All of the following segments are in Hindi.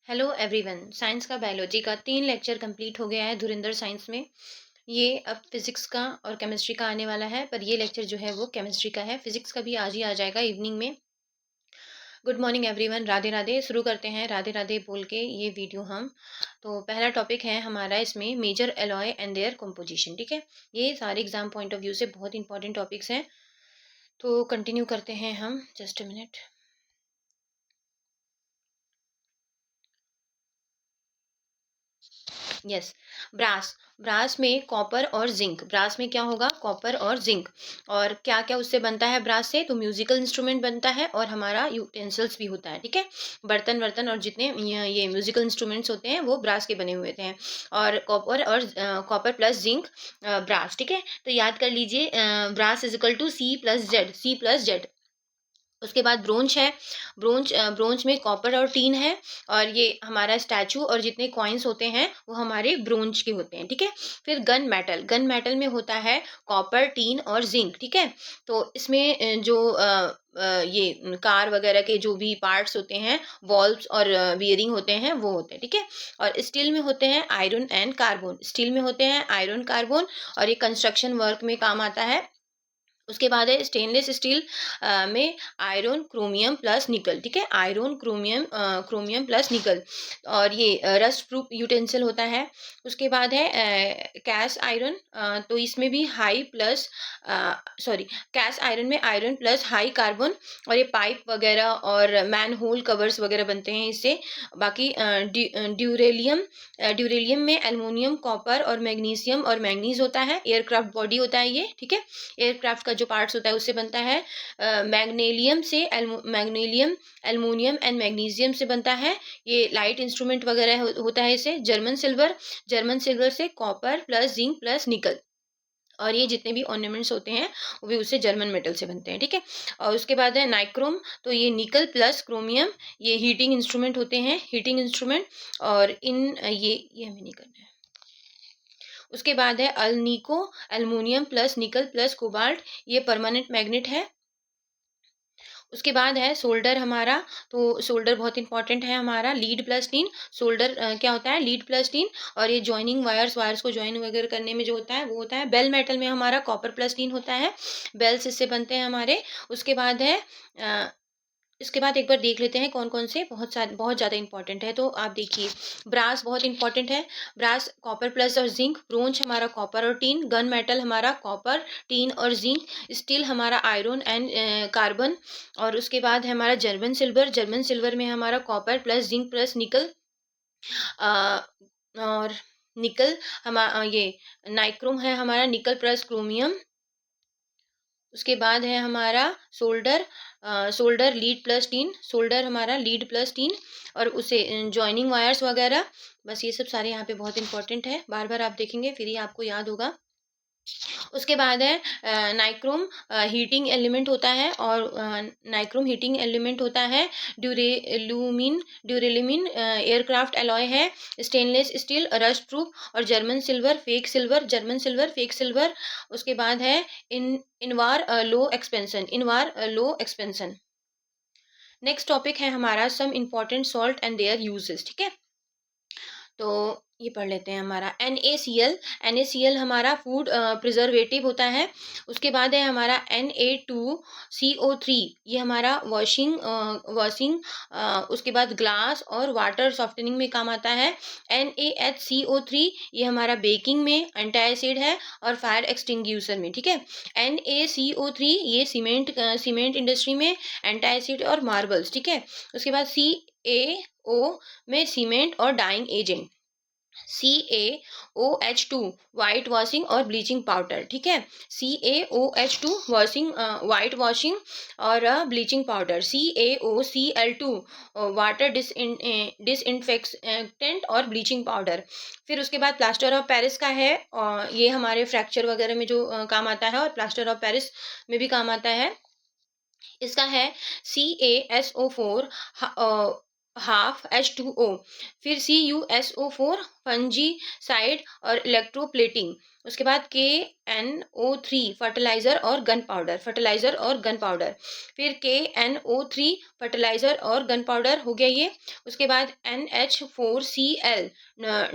Hello everyone. साइंस का बायोलॉजी का 3 लेक्चर कंप्लीट हो गया है धुरंधर साइंस में। ये अब फिजिक्स का और केमिस्ट्री का आने वाला है, पर ये लेक्चर जो है वो केमिस्ट्री का है। फिजिक्स का भी आज ही आ जाएगा इवनिंग में। Good morning everyone, Radhe Radhe. शुरू करते हैं राधे राधे बोल के ये वीडियो हम। तो पहला टॉपिक है हमारा इसमें major alloy and their composition. ठीक है, ये सारे एग्जाम पॉइंट ऑफ व्यू से बहुत इंपॉर्टेंट टॉपिक्स हैं। तो कंटिन्यू करते हैं हम। Just a minute. Yes. Brass. Brass में कॉपर और जिंक। ब्रास में क्या होगा? कॉपर और जिंक। और क्या क्या उससे बनता है ब्रास से? तो म्यूजिकल इंस्ट्रूमेंट बनता है और हमारा यूटेंसिल्स भी होता है। ठीक है, बर्तन वर्तन और जितने ये म्यूजिकल इंस्ट्रूमेंट्स होते हैं वो ब्रास के बने हुए थे। और कॉपर प्लस जिंक ब्रास। ठीक है, तो याद कर लीजिए, brass is equal to C+Z। C+Z। उसके बाद ब्रोंज है। ब्रोंज में कॉपर और टीन है। और ये हमारा स्टैचू और जितने कॉइन्स होते हैं वो हमारे ब्रोंज के होते हैं। ठीक है, फिर गन मेटल। गन मेटल में होता है कॉपर, टीन और जिंक। ठीक है, तो इसमें ये कार वगैरह के जो भी पार्ट्स होते हैं, वॉल्व्स और बियरिंग होते हैं, वो होते हैं। ठीक है, और स्टील में होते हैं आयरन एंड कार्बन। स्टील में होते हैं आयरन कार्बन और ये कंस्ट्रक्शन वर्क में काम आता है। उसके बाद है स्टेनलेस स्टील में आयरन क्रोमियम प्लस निकल। ठीक है, आयरन क्रोमियम प्लस निकल। और ये रस्ट प्रूफ यूटेंसिल होता है। उसके बाद है कैस आयरन। तो इसमें भी हाई प्लस सॉरी कैस आयरन में आयरन प्लस हाई कार्बन। और ये पाइप वगैरह और मैन होल कवर्स वगैरह बनते हैं इससे। बाकी ड्यूरेलियम में एल्युमिनियम, कॉपर और मैग्नीशियम और मैंगनीज होता है। एयरक्राफ्ट बॉडी होता है ये। ठीक है, एयरक्राफ्ट का जो पार्ट्स होता है उससे बनता है। मैग्नीलियम, एल्युमिनियम एंड मैग्नीशियम से बनता है। ये लाइट इंस्ट्रूमेंट वगैरह होता है इसे। जर्मन सिल्वर से कॉपर प्लस जिंक प्लस निकल। और ये जितने भी ऑर्नामेंट्स होते हैं वो भी उससे जर्मन मेटल से बनते हैं। ठीक है, और उसके बाद है नाइक्रोम। तो ये निकल प्लस क्रोमियम। ये हीटिंग इंस्ट्रूमेंट होते हैं, हीटिंग इंस्ट्रूमेंट। और ये हमें नहीं करना है। उसके बाद है alnico. Aluminium plus nickel plus cobalt. ये परमानेंट मैग्नेट है। उसके बाद है सोल्डर हमारा। तो सोल्डर बहुत इंपॉर्टेंट है हमारा। Lead plus tin. सोल्डर क्या होता है? Lead plus tin. और ये जॉइनिंग वायर्स को जॉइन वगैरह करने में जो होता है वो होता है। बेल मेटल में हमारा कॉपर प्लस टीन होता है। बेल्स इससे बनते हैं हमारे। उसके बाद है इसके बाद एक बार देख लेते हैं कौन कौन से बहुत ज़्यादा इंपॉर्टेंट है। तो आप देखिए, ब्रास बहुत इंपॉर्टेंट है। ब्रास कॉपर प्लस और जिंक। ब्रोंज हमारा कॉपर और टीन। गन मेटल हमारा कॉपर, टीन और जिंक। स्टील हमारा आयरन एंड कार्बन। और उसके बाद है हमारा जर्मन सिल्वर। जर्मन सिल्वर में हमारा कॉपर प्लस जिंक प्लस निकल। और निकल हमारा ये नाइक्रोम है हमारा, निकल प्लस क्रोमियम। उसके बाद है हमारा solder. Solder lead plus tin. Solder हमारा लीड प्लस टीन। और उसे जॉइनिंग वायर्स वगैरह। बस ये सब सारे यहाँ पे बहुत इंपॉर्टेंट है। बार बार आप देखेंगे फिर ही आपको याद होगा। उसके बाद है नाइक्रोम हीटिंग एलिमेंट होता है। और नाइक्रोम हीटिंग एलिमेंट होता है। ड्यूरेलिमिन एयरक्राफ्ट एलॉय है। Stainless steel rust proof. और German silver fake silver. German silver fake silver. उसके बाद है invar low expansion. Next topic है हमारा some important salt and their uses. ठीक है, तो ये पढ़ लेते हैं हमारा NaCl। NaCl हमारा फूड प्रिजर्वेटिव होता है। उसके बाद है हमारा Na2CO3। ये हमारा वॉशिंग उसके बाद ग्लास और वाटर सॉफ्टनिंग में काम आता है। NaHCO3 ये हमारा बेकिंग में एंटी एसिड है और फायर एक्सटिंग्यूशर में। ठीक है, NaCO3 ये सीमेंट इंडस्ट्री में एंटी एसिड और मार्बल्स। ठीक है, उसके बाद CaO में सीमेंट और dyeing agent. CaOH2 white washing और ब्लीचिंग पाउडर। ठीक है, CaOH2 वॉशिंग वाइट वॉशिंग और bleaching powder. CaOCl2 water disinfectant और ब्लीचिंग पाउडर। फिर उसके बाद प्लास्टर ऑफ पेरिस का है। ये हमारे फ्रैक्चर वगैरह में जो काम आता है और प्लास्टर ऑफ पेरिस में भी काम आता है। इसका है CaSO4 H2O, फिर CuSO4 फंजी साइड और इलेक्ट्रोप्लेटिंग, उसके बाद KNO3 फर्टिलाइजर और गन पाउडर, फिर KNO3 फर्टिलाइजर और गन पाउडर हो गया ये। उसके बाद NH4Cl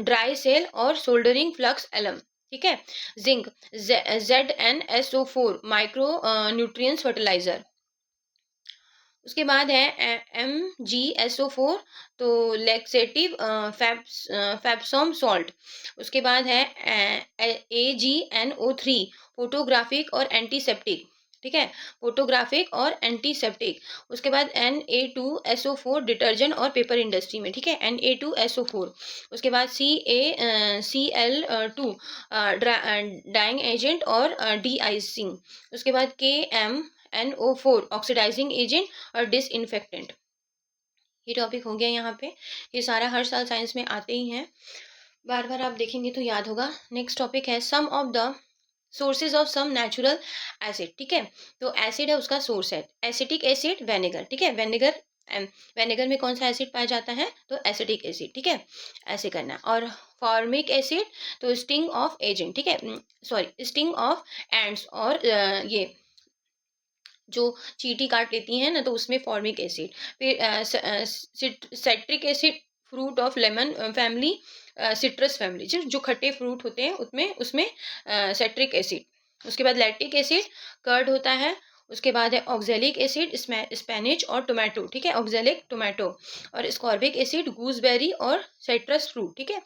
ड्राई सेल और सोल्डरिंग फ्लक्स एलम, ठीक है। Zinc ZnSO4 micro nutrients fertiliser. उसके बाद है MgSO4, तो लेक्सेटिव फैप्सोम सॉल्ट। उसके बाद है AgNO3 फोटोग्राफिक और एंटीसेप्टिक, ठीक है, फोटोग्राफिक और एंटीसेप्टिक। उसके बाद Na2SO4 डिटर्जेंट और पेपर इंडस्ट्री में, ठीक है, Na2SO4। उसके बाद Cl2 डाइंग एजेंट और डी आइसिंग। उसके बाद KMNO4 ऑक्सीडाइजिंग एजेंट और डिसइंफेक्टेंट। ये टॉपिक हो गया यहाँ पे। ये सारा हर साल साइंस में आते ही हैं, बार बार आप देखेंगे तो याद होगा। नेक्स्ट टॉपिक है some of the sources of some natural acid, ठीक है। तो एसिड है, उसका सोर्स है एसिटिक एसिड, वेनेगर, ठीक है। वेनेगर में कौन सा एसिड पाया जाता है, तो एसिटिक एसिड, ठीक है, ऐसे करना। और फॉर्मिक एसिड, तो स्टिंग ऑफ एजेंट, ठीक है, सॉरी स्टिंग ऑफ एंड्स, और ये जो चींटी काट लेती हैं ना, तो उसमें फॉर्मिक एसिड। फिर citric acid fruit of lemon family, citrus family, जो खट्टे फ्रूट होते हैं उसमें उसमें साइट्रिक एसिड। उसके बाद लैक्टिक एसिड कर्ड होता है। उसके बाद है ऑक्जेलिक एसिड स्पेनिच और टोमेटो, ठीक है, ऑक्जेलिक टोमेटो। और स्कॉर्बिक एसिड गूसबेरी और साइट्रस फ्रूट, ठीक है,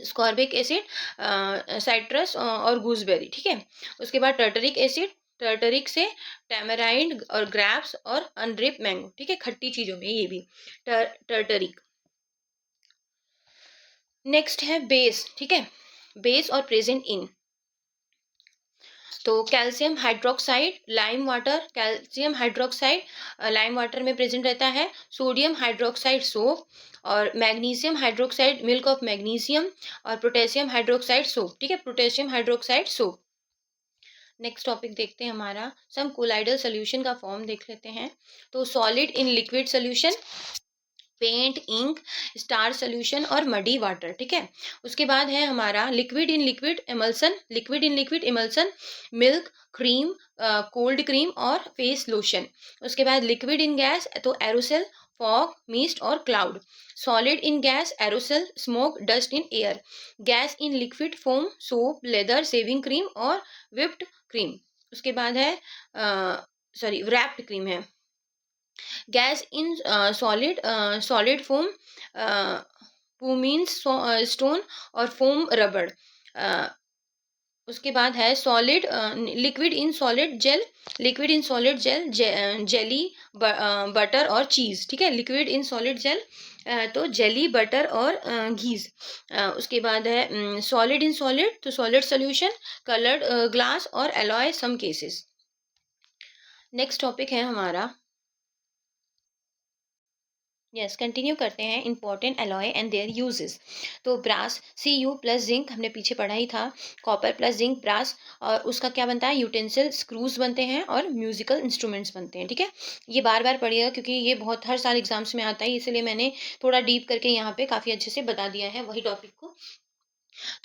स्कॉर्बिक एसिड साइट्रस और गूसबेरी, ठीक है। उसके बाद टर्टरिक एसिड, टर्टरिक से टैमराइंड और ग्रैप्स और अनरिप मैंगो, ठीक है, खट्टी चीजों में ये भी टर्टरिक। नेक्स्ट है बेस, ठीक है, बेस और प्रेजेंट इन, तो calcium hydroxide lime water, calcium hydroxide lime water में प्रेजेंट रहता है। सोडियम हाइड्रोक्साइड सोप, और magnesium hydroxide milk of magnesium, और पोटेशियम हाइड्रोक्साइड सोप, ठीक है, potassium hydroxide soap. Next topic देखते हैं हमारा सम कोलाइडल सोल्यूशन का फॉर्म देख लेते हैं। तो solid in liquid solution, paint, ink, star solution और मडी वाटर, ठीक है। उसके बाद है हमारा liquid in liquid emulsion, liquid in liquid emulsion, milk, cream, cold cream और फेस लोशन। उसके बाद लिक्विड इन गैस, तो एरोसेल, फॉग, मिस्ट और cloud. Solid in gas, aerosol, smoke, dust in air. Gas in liquid, foam, soap, lather, shaving cream और व्हिप्ड क्रीम। उसके बाद है सॉरी रैप्ड क्रीम है। Gas in solid, solid foam, pumice stone और फोम रबड़। उसके बाद है solid liquid in solid gel, liquid in solid gel, jelly, butter और चीज़, ठीक है, लिक्विड इन सॉलिड जेल, तो जेली, बटर और घीज। उसके बाद है सॉलिड इन सॉलिड, तो सॉलिड सोल्यूशन, कलर्ड ग्लास और alloy some cases. Next topic है हमारा, यस कंटिन्यू करते हैं important alloy and their uses. तो ब्रास Cu प्लस जिंक हमने पीछे पढ़ा ही था, कॉपर प्लस जिंक ब्रास, और उसका क्या बनता है, यूटेंसिल स्क्रूज बनते हैं और म्यूजिकल इंस्ट्रूमेंट्स बनते हैं, ठीक है। ये बार बार पढ़िएगा क्योंकि ये बहुत हर साल एग्जाम्स में आता है, इसलिए मैंने थोड़ा डीप करके यहाँ पे काफ़ी अच्छे से बता दिया है वही टॉपिक को।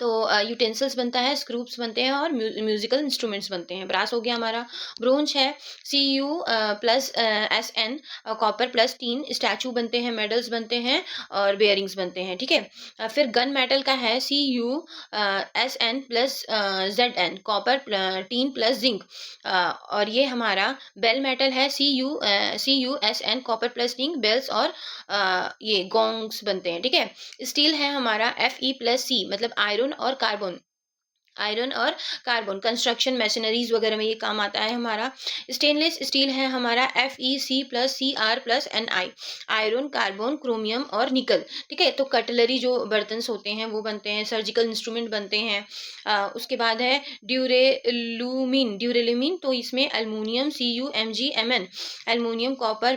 तो यूटेंसिल्स बनता है, स्क्रूप्स बनते हैं और म्यूजिकल इंस्ट्रूमेंट्स बनते हैं। ब्रास हो गया हमारा। ब्रोंज है Cu plus Sn, copper plus tin, statue बनते हैं, मेडल्स बनते हैं और बेयरिंग्स बनते हैं, ठीक है। फिर गन मेटल का है Cu Sn plus Zn, copper tin plus zinc, और ये हमारा बेल मेटल है Cu Sn, copper plus tin, bells और ये गोंग्स बनते हैं, ठीक है। स्टील है हमारा Fe प्लस सी, मतलब आयरन और कार्बन, आयरन और कार्बन कंस्ट्रक्शन मशीनरीज वगैरह में ये काम आता है हमारा। स्टेनलेस स्टील है हमारा FeC plus Cr plus Ni, iron, carbon, chromium और निकल, ठीक है। तो कटलरी जो बर्तन होते हैं वो बनते हैं, सर्जिकल इंस्ट्रूमेंट बनते हैं। उसके बाद है ड्यूरेलुमिन, तो इसमें aluminium CuMgMn, aluminium, copper,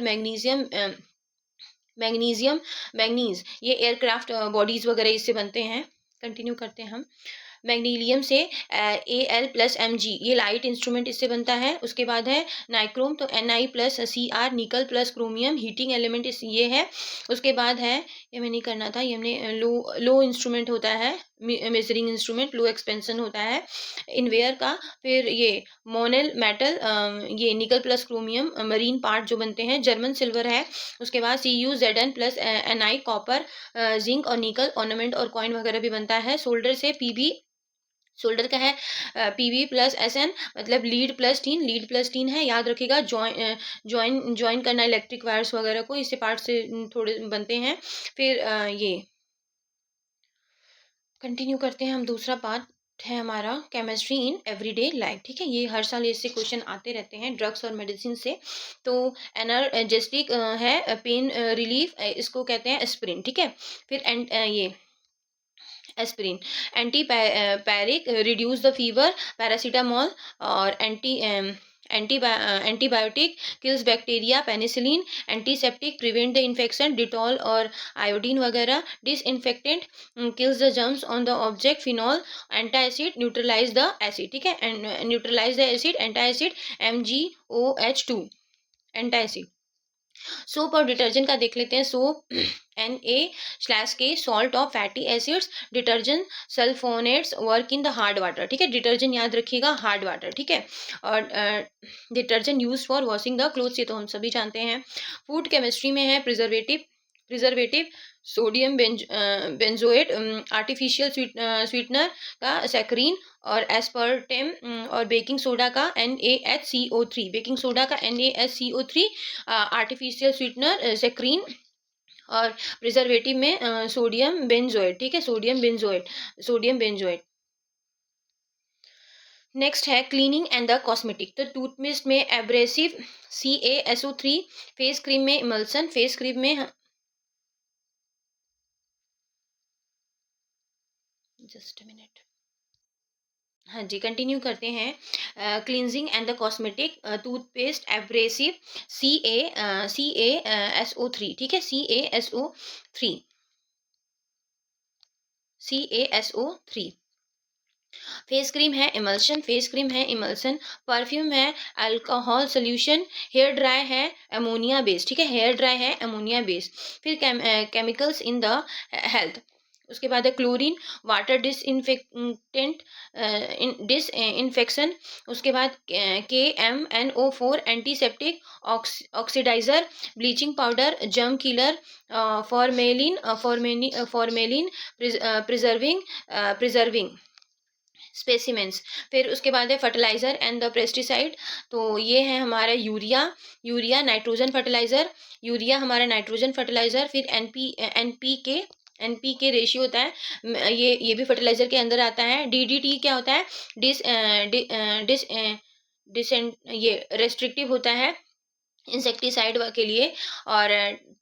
magnesium, manganese, ये एयरक्राफ्ट बॉडीज वगैरह इससे बनते हैं। कंटिन्यू करते हैं हम। मैग्नीलियम से Al+Mg, ये लाइट इंस्ट्रूमेंट इससे बनता है। उसके बाद है नाइक्रोम, तो Ni+Cr, nickel plus chromium, heating element इस ये है। उसके बाद है, ये मैं नहीं करना था, ये हमने लो इंस्ट्रूमेंट होता है, मेजरिंग इंस्ट्रूमेंट, लो एक्सपेंशन होता है इनवेयर का। फिर ये मोनल मेटल, ये nickel plus chromium, marine part जो बनते हैं, जर्मन सिल्वर है। उसके बाद Cu Zn+Ni, कॉपर, जिंक और निकल, ऑर्नामेंट और कॉइन वगैरह भी बनता है। सोल्डर से Pb, सोल्डर का है Pb+Sn, मतलब लीड प्लस टीन है, याद रखिएगा। ज्वाइन करना इलेक्ट्रिक वायर्स वगैरह को, इससे पार्ट से थोड़े बनते हैं। फिर ये कंटिन्यू करते हैं हम, दूसरा पार्ट है हमारा केमिस्ट्री इन एवरीडे लाइफ, ठीक है। ये हर साल इससे क्वेश्चन आते रहते हैं ड्रग्स और मेडिसिन से। तो एनर्जेटिक है, पेन रिलीफ, इसको कहते हैं एस्पिरिन, ठीक है। फिर ये aspirin, antipyretic, reduce the fever, paracetamol, और antibiotic, kills bacteria, penicillin, antiseptic, prevent the infection, Dettol और आयोडीन वगैरह, disinfectant, kills the germs on the object, phenol, antacid, neutralise the acid, ठीक है। And neutralise the acid, antacid, MgOH2, antacid. Soap और डिटर्जेंट का देख लेते हैं। Soap Na/K, salt of fatty acids, detergent sulphonates work in the hard water, ठीक है। डिटर्जेंट याद रखिएगा, हार्ड वाटर, ठीक है। और detergent use for washing the clothes, ये तो हम सभी जानते हैं। फूड केमिस्ट्री में है preservative, sodium benzoate, artificial sweetener का सैकरीन, और एस्पर्टेम, और बेकिंग सोडा का NaHCO3, बेकिंग सोडा का NaHCO3, आर्टिफिशियल स्वीटनर सैकरीन, और प्रिजर्वेटिव में सोडियम बेंजोएट, ठीक है, सोडियम बेंजोएट। नेक्स्ट है क्लीनिंग एंड द कॉस्मेटिक, तो टूथपेस्ट में एब्रेसिव CaSO3, फेस क्रीम में इमल्सन, फेस क्रीम में, जस्ट मिनट, हाँ जी, कंटिन्यू करते हैं। Cleansing and the cosmetic, toothpaste abrasive CaSO3, ठीक है, CaSO3। फेस क्रीम है इमल्सन, परफ्यूम है अल्कोहल सोल्यूशन, हेयर ड्राई है अमोनिया बेस, ठीक है, फिर केमिकल्स इन द हेल्थ, उसके बाद है क्लोरीन, वाटर डिसइंफेक्टेंट, डिसइंफेक्शन, उसके बाद KMNO4, antiseptic, oxidiser, bleaching powder, germ killer, formalin, preserving specimens. फिर उसके बाद है फर्टिलाइजर एंड द पेस्टिसाइड, तो ये है हमारा यूरिया नाइट्रोजन फर्टिलाइजर, फिर NPK रेशियो होता है, ये भी फर्टिलाइजर के अंदर आता है। DDT क्या होता है, डिस डिस डिस ये रेस्ट्रिक्टिव होता है इंसेक्टिसाइड के लिए, और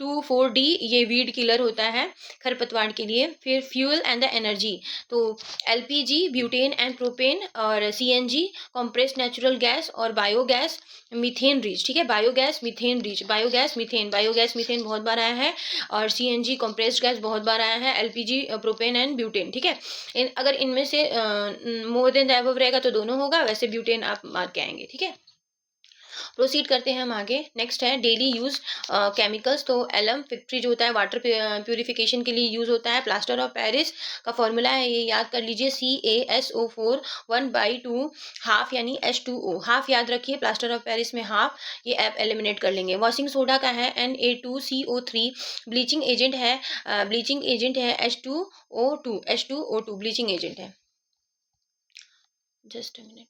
2,4-D ये वीड किलर होता है खरपतवार के लिए। फिर फ्यूल एंड द एनर्जी, तो LPG ब्यूटेन एंड प्रोपेन, और CNG कॉम्प्रेस्ड नेचुरल गैस, और बायोगैस मीथेन रिच, ठीक है, बायोगैस मीथेन बहुत बार आया है, और CNG कॉम्प्रेस्ड गैस बहुत बार आया है, LPG प्रोपेन एंड ब्यूटेन, ठीक है। अगर इनमें से मोर देन द अबव रहेगा तो दोनों होगा, वैसे ब्यूटेन आप मार के आएंगे, ठीक है। प्रोसीड करते हैं हम आगे। नेक्स्ट है डेली यूज केमिकल्स, तो एलम 50 जो होता है वाटर प्यूरिफिकेशन के लिए यूज होता है। प्लास्टर ऑफ पेरिस का फॉर्मूला है, ये याद कर लीजिए, CaSO4 1/2 हाफ, यानी H2O, हाफ याद रखिए, प्लास्टर ऑफ पेरिस में हाफ, ये ऐप एलिमिनेट कर लेंगे। वॉशिंग सोडा का है Na2CO3, ब्लीचिंग एजेंट है H2O2 ब्लीचिंग एजेंट है। जस्ट अ मिनट,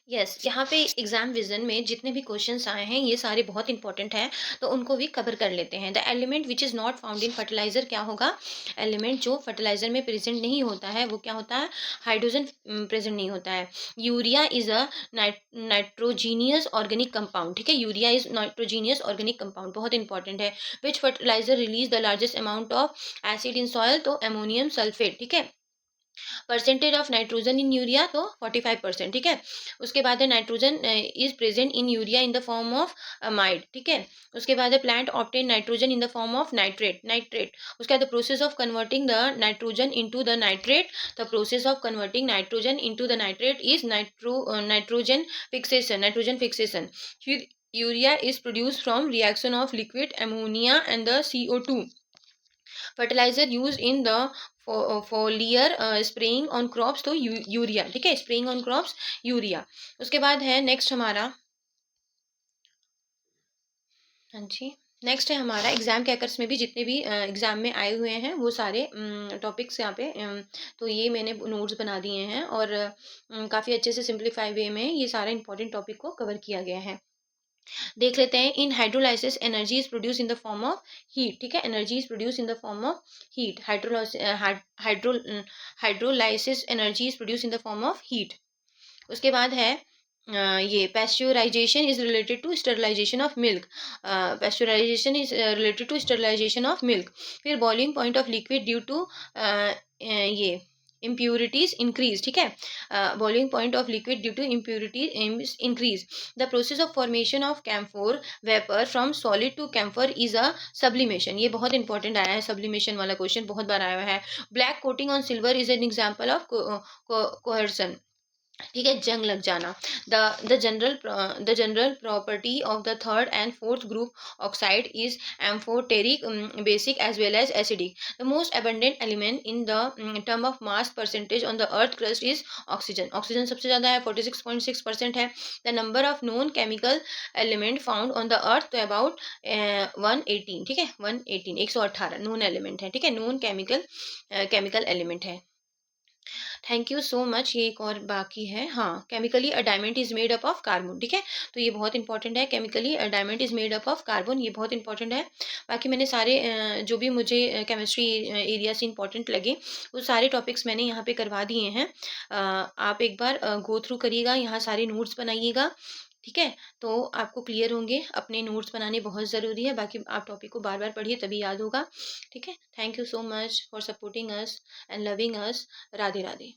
यस, यहाँ पे एग्जाम विजन में जितने भी क्वेश्चंस आए हैं ये सारे बहुत इंपॉर्टेंट हैं, तो उनको भी कवर कर लेते हैं। The element which is not found in fertiliser, क्या होगा, एलिमेंट जो फर्टिलाइजर में प्रेजेंट नहीं होता है वो क्या होता है, हाइड्रोजन प्रेजेंट नहीं होता है। Urea is a nitrogenous organic compound, ठीक है, urea is nitrogenous organic compound, बहुत इंपॉर्टेंट है। Which fertiliser release the largest amount of acid in soil, तो अमोनियम सल्फेट, ठीक है। Percentage of nitrogen in urea तो 45%, ठीक है। उसके बाद है nitrogen is present in urea in the form of amide, ठीक है। उसके बाद है plant obtain nitrogen in the form of nitrate. उसके बाद the process of converting the nitrogen into the nitrate, the process of converting nitrogen into the nitrate is nitrogen fixation. फिर urea is produce from reaction of liquid ammonia and the CO2। Fertiliser use in the foliar spraying on crops तो यूरिया, ठीक है, स्प्रेइंग ऑन क्रॉप्स यूरिया। उसके बाद है नेक्स्ट हमारा, हाँ जी, नेक्स्ट है हमारा एग्जाम कैकर्स में भी जितने भी एग्जाम में आए हुए हैं वो सारे टॉपिक्स यहाँ पे तो ये मैंने नोट्स बना दिए हैं और काफ़ी अच्छे से सिंप्लीफाई वे में ये सारा इंपॉर्टेंट टॉपिक को कवर किया गया है। देख लेते हैं। In hydrolysis energy is produce in the form of heat, ठीक है, energy is produce in the form of heat. Hydrolysis energy is produce in the form of heat. उसके बाद है ये pasteurisation is related to sterilisation of milk. Pasteurisation is related to sterilisation of milk. फिर boiling point of liquid due to ये impurities increase, ठीक है, boiling point of liquid due to impurity increase. The process of formation of camphor vapor from solid to camphor is a sublimation. ये बहुत इंपॉर्टेंट आया है, sublimation वाला क्वेश्चन बहुत बार आया है। Black coating on silver is an example of corrosion, ठीक है, जंग लग जाना। The general property of the third and fourth group oxide is amphoteric, basic as well as acidic. The most abundant element in the term of mass percentage on the earth crust is oxygen. Oxygen सबसे ज़्यादा है, 46.6% है। The number of known chemical element found on the earth तो अबाउट 118, ठीक है, 118 नोन एलिमेंट है, ठीक है, नोन केमिकल एलिमेंट है। Thank you so much. ये एक और बाकी है, हाँ, chemically a diamond is made up of carbon, ठीक है, तो ये बहुत इंपॉर्टेंट है। Chemically a diamond is made up of carbon, ये बहुत इंपॉर्टेंट है। बाकी मैंने सारे जो भी मुझे केमिस्ट्री एरिया से इंपॉर्टेंट लगे वो सारे टॉपिक्स मैंने यहाँ पे करवा दिए हैं। आप एक बार गो थ्रू करिएगा, यहाँ सारे नोट्स बनाइएगा, ठीक है, तो आपको क्लियर होंगे। अपने नोट्स बनाने बहुत ज़रूरी है, बाकी आप टॉपिक को बार बार पढ़िए तभी याद होगा, ठीक है। Thank you so much for supporting us and loving us. Radhe Radhe.